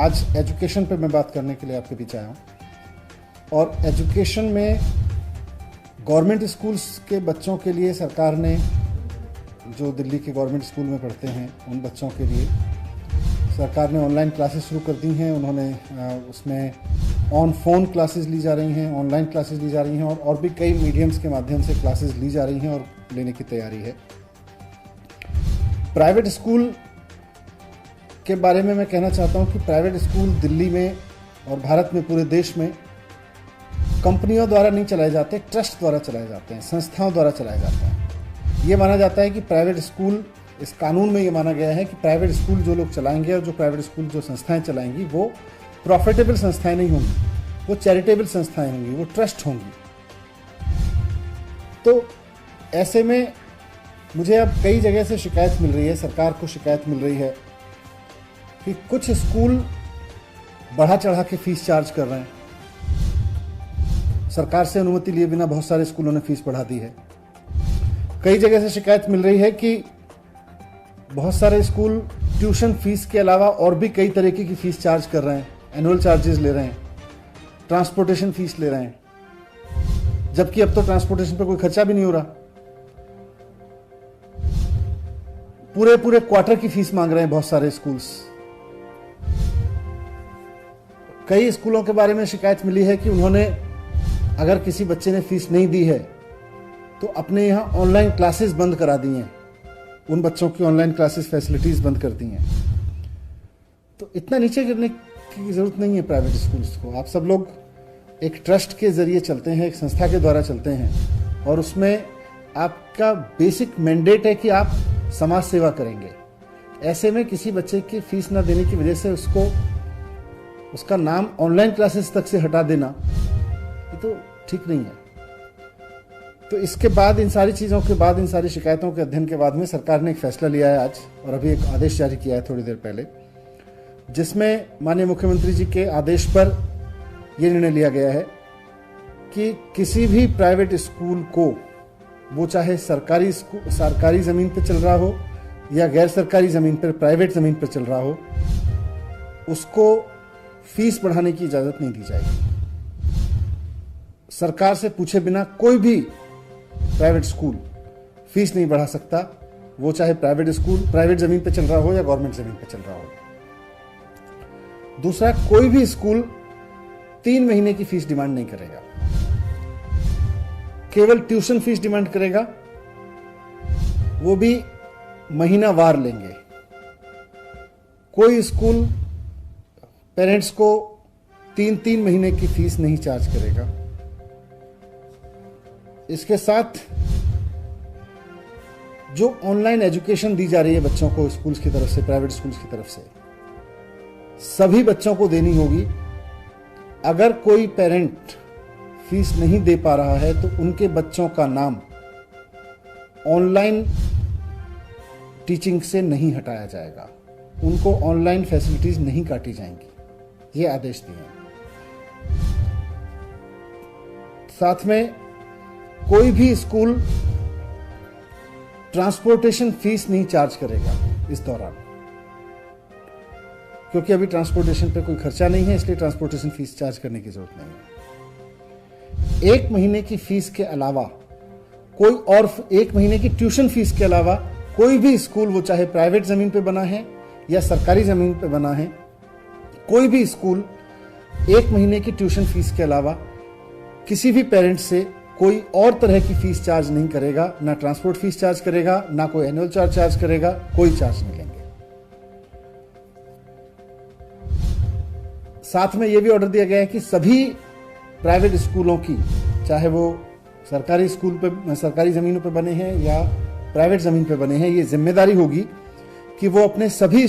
आज एजुकेशन पे मैं बात करने के लिए आपके बीच आया हूँ। और एजुकेशन में गवर्नमेंट स्कूल्स के बच्चों के लिए सरकार ने, जो दिल्ली के गवर्नमेंट स्कूल में पढ़ते हैं उन बच्चों के लिए सरकार ने ऑनलाइन क्लासेस शुरू कर दी हैं। उन्होंने उसमें ऑन फोन क्लासेस ली जा रही हैं, ऑनलाइन क्लासेस ली जा रही हैं और भी कई मीडियम्स के माध्यम से क्लासेस ली जा रही हैं और लेने की तैयारी है। प्राइवेट स्कूल के बारे में मैं कहना चाहता हूं कि प्राइवेट स्कूल दिल्ली में और भारत में, पूरे देश में कंपनियों द्वारा नहीं चलाए जाते, ट्रस्ट द्वारा चलाए जाते हैं, संस्थाओं द्वारा चलाए जाते हैं। ये माना जाता है कि प्राइवेट स्कूल, इस कानून में ये माना गया है कि प्राइवेट स्कूल जो लोग चलाएंगे और जो प्राइवेट स्कूल जो संस्थाएं चलाएंगी वो प्रॉफिटेबल संस्थाएं नहीं होंगी, वो चैरिटेबल संस्थाएं होंगी, वो ट्रस्ट होंगी। तो ऐसे में मुझे अब कई जगह से शिकायत मिल रही है, सरकार को शिकायत मिल रही है कि कुछ स्कूल बढ़ा चढ़ा के फीस चार्ज कर रहे हैं। सरकार से अनुमति लिए बिना बहुत सारे स्कूलों ने फीस बढ़ा दी है। कई जगह से शिकायत मिल रही है कि बहुत सारे स्कूल ट्यूशन फीस के अलावा और भी कई तरीके की फीस चार्ज कर रहे हैं, एनुअल चार्जेस ले रहे हैं, ट्रांसपोर्टेशन फीस ले रहे हैं, जबकि अब तो ट्रांसपोर्टेशन पे कोई खर्चा भी नहीं हो रहा। पूरे पूरे क्वार्टर की फीस मांग रहे हैं बहुत सारे स्कूल्स। कई स्कूलों के बारे में शिकायत मिली है कि उन्होंने, अगर किसी बच्चे ने फीस नहीं दी है तो अपने यहाँ ऑनलाइन क्लासेस बंद करा दी हैं, उन बच्चों की ऑनलाइन क्लासेस फैसिलिटीज बंद कर दी हैं। तो इतना नीचे गिरने की जरूरत नहीं है प्राइवेट स्कूल्स को। आप सब लोग एक ट्रस्ट के जरिए चलते हैं, एक संस्था के द्वारा चलते हैं और उसमें आपका बेसिक मैंडेट है कि आप समाज सेवा करेंगे। ऐसे में किसी बच्चे की फीस ना देने की वजह से उसका नाम ऑनलाइन क्लासेस तक से हटा देना, ये तो ठीक नहीं है। तो इसके बाद, इन सारी चीज़ों के बाद, इन सारी शिकायतों के अध्ययन के बाद में सरकार ने एक फैसला लिया है आज, और अभी एक आदेश जारी किया है थोड़ी देर पहले, जिसमें माननीय मुख्यमंत्री जी के आदेश पर यह निर्णय लिया गया है कि किसी भी प्राइवेट स्कूल को, वो चाहे सरकारी ज़मीन पर चल रहा हो या गैर सरकारी ज़मीन पर, प्राइवेट ज़मीन पर चल रहा हो, उसको फीस बढ़ाने की इजाज़त नहीं दी जाएगी। सरकार से पूछे बिना कोई भी प्राइवेट स्कूल फीस नहीं बढ़ा सकता, वो चाहे प्राइवेट स्कूल प्राइवेट जमीन पे चल रहा हो या गवर्नमेंट जमीन पे चल रहा हो। दूसरा, कोई भी स्कूल 3 महीने की फीस डिमांड नहीं करेगा, केवल ट्यूशन फीस डिमांड करेगा, वो भी महीनावार लेंगे। कोई स्कूल पेरेंट्स को 3-3 महीने की फीस नहीं चार्ज करेगा। इसके साथ जो ऑनलाइन एजुकेशन दी जा रही है बच्चों को स्कूल्स की तरफ से, प्राइवेट स्कूल्स की तरफ से, सभी बच्चों को देनी होगी। अगर कोई पेरेंट फीस नहीं दे पा रहा है तो उनके बच्चों का नाम ऑनलाइन टीचिंग से नहीं हटाया जाएगा, उनको ऑनलाइन फैसिलिटीज नहीं काटी जाएंगी। ये आदेश दिए हैं। साथ में कोई भी स्कूल ट्रांसपोर्टेशन फीस नहीं चार्ज करेगा इस दौरान, क्योंकि अभी ट्रांसपोर्टेशन पे कोई खर्चा नहीं है, इसलिए ट्रांसपोर्टेशन फीस चार्ज करने की जरूरत नहीं है। 1 महीने की फीस के अलावा कोई और, 1 महीने की ट्यूशन फीस के अलावा कोई भी स्कूल, वो चाहे प्राइवेट जमीन पे बना है या सरकारी जमीन पे बना है, कोई भी स्कूल 1 महीने की ट्यूशन फीस के अलावा किसी भी पेरेंट से कोई और तरह की फीस चार्ज नहीं करेगा, ना ट्रांसपोर्ट फीस चार्ज करेगा, ना कोई एनुअल चार्ज करेगा, कोई चार्ज नहीं लेंगे। साथ में यह भी ऑर्डर दिया गया है कि सभी प्राइवेट स्कूलों की, चाहे वो सरकारी स्कूल पे, सरकारी जमीनों पे बने हैं या प्राइवेट जमीन पे बने हैं, ये जिम्मेदारी होगी कि वो अपने सभी